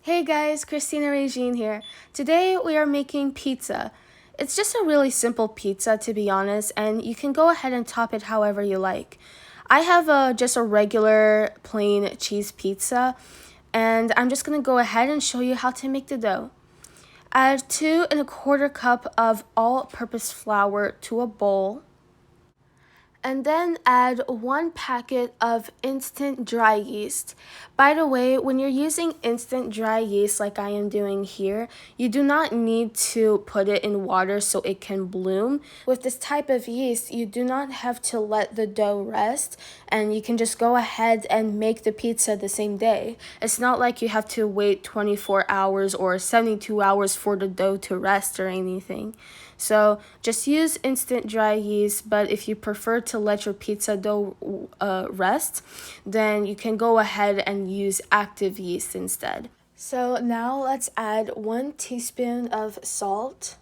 Hey guys, Christina Regine here. Today we are making pizza. It's just a really simple pizza to be honest, and you can go ahead and top it however you like. I have just a regular plain cheese pizza, and I'm just going to go ahead and show you how to make the dough. Add 2¼ cup of all-purpose flour to a bowl. And then add 1 packet of instant dry yeast. By the way, when you're using instant dry yeast like I am doing here, you do not need to put it in water so it can bloom. With this type of yeast, you do not have to let the dough rest, and you can just go ahead and make the pizza the same day. It's not like you have to wait 24 hours or 72 hours for the dough to rest or anything. So just use instant dry yeast, but if you prefer to let your pizza dough rest, then you can go ahead and use active yeast instead. So now let's add 1 teaspoon of salt.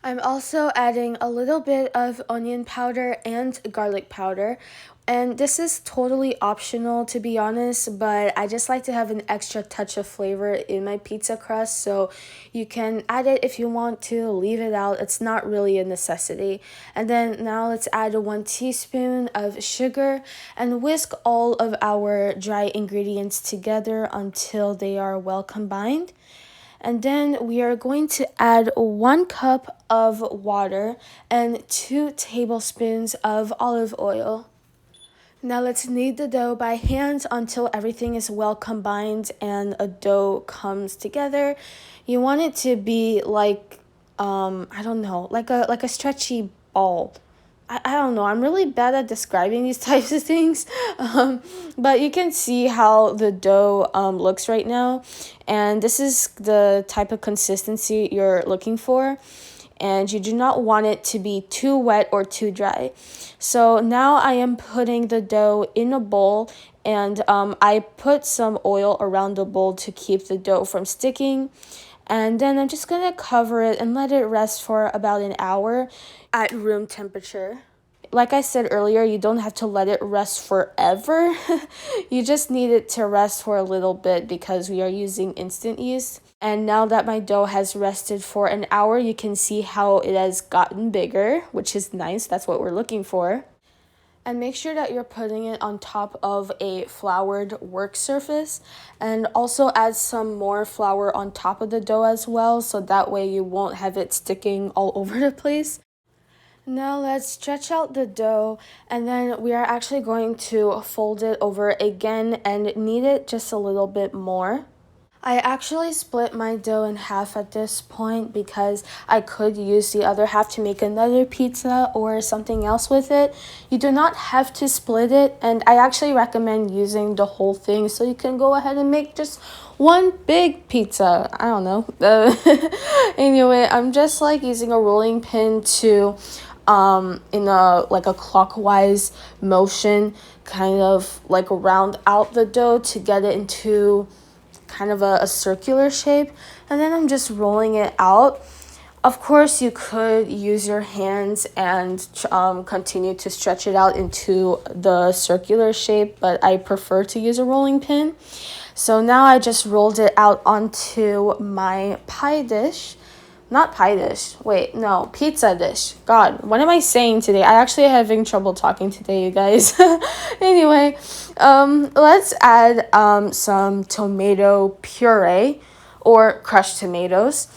I'm also adding a little bit of onion powder and garlic powder. And this is totally optional to be honest, but I just like to have an extra touch of flavor in my pizza crust, so you can add it if you want to, leave it out. It's not really a necessity. And then now let's add 1 teaspoon of sugar and whisk all of our dry ingredients together until they are well combined. And then we are going to add 1 cup of water and 2 tablespoons of olive oil. Now let's knead the dough by hand until everything is well combined and a dough comes together. You want it to be like, I don't know, like a stretchy ball. I don't know, I'm really bad at describing these types of things, but you can see how the dough looks right now, and this is the type of consistency you're looking for, and you do not want it to be too wet or too dry. So now I am putting the dough in a bowl, and I put some oil around the bowl to keep the dough from sticking. And then I'm just gonna cover it and let it rest for about an hour at room temperature. Like I said earlier, you don't have to let it rest forever. You just need it to rest for a little bit because we are using instant yeast. And now that my dough has rested for an hour, you can see how it has gotten bigger, which is nice. That's what we're looking for. And make sure that you're putting it on top of a floured work surface, and also add some more flour on top of the dough as well, so that way you won't have it sticking all over the place. Now let's stretch out the dough, and then we are actually going to fold it over again and knead it just a little bit more. I actually split my dough in half at this point because I could use the other half to make another pizza or something else with it. You do not have to split it, and I actually recommend using the whole thing so you can go ahead and make just one big pizza. I don't know. Anyway, I'm just like using a rolling pin to in a clockwise motion kind of like round out the dough to get it into kind of a circular shape, and then I'm just rolling it out. Of course, you could use your hands and continue to stretch it out into the circular shape, but I prefer to use a rolling pin. So now I just rolled it out onto my pizza dish. God, what am I saying today? I actually having trouble talking today, you guys. Anyway, let's add some tomato puree or crushed tomatoes.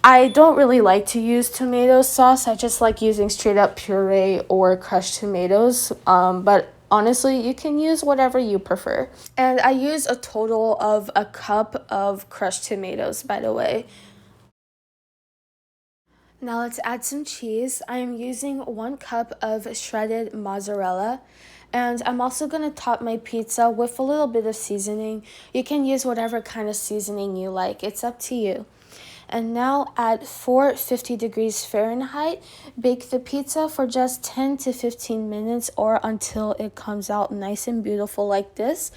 I don't really like to use tomato sauce. I just like using straight up puree or crushed tomatoes. But honestly, you can use whatever you prefer. And I use a total of 1 cup of crushed tomatoes, by the way. Now let's add some cheese. I am using 1 cup of shredded mozzarella, and I'm also going to top my pizza with a little bit of seasoning. You can use whatever kind of seasoning you like. It's up to you. And now at 450 degrees Fahrenheit, bake the pizza for just 10 to 15 minutes or until it comes out nice and beautiful like this.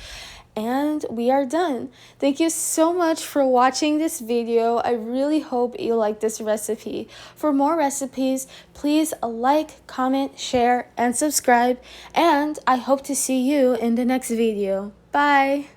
And we are done. Thank you so much for watching this video. I really hope you like this recipe. For more recipes, please like, comment, share, and subscribe. And I hope to see you in the next video. Bye!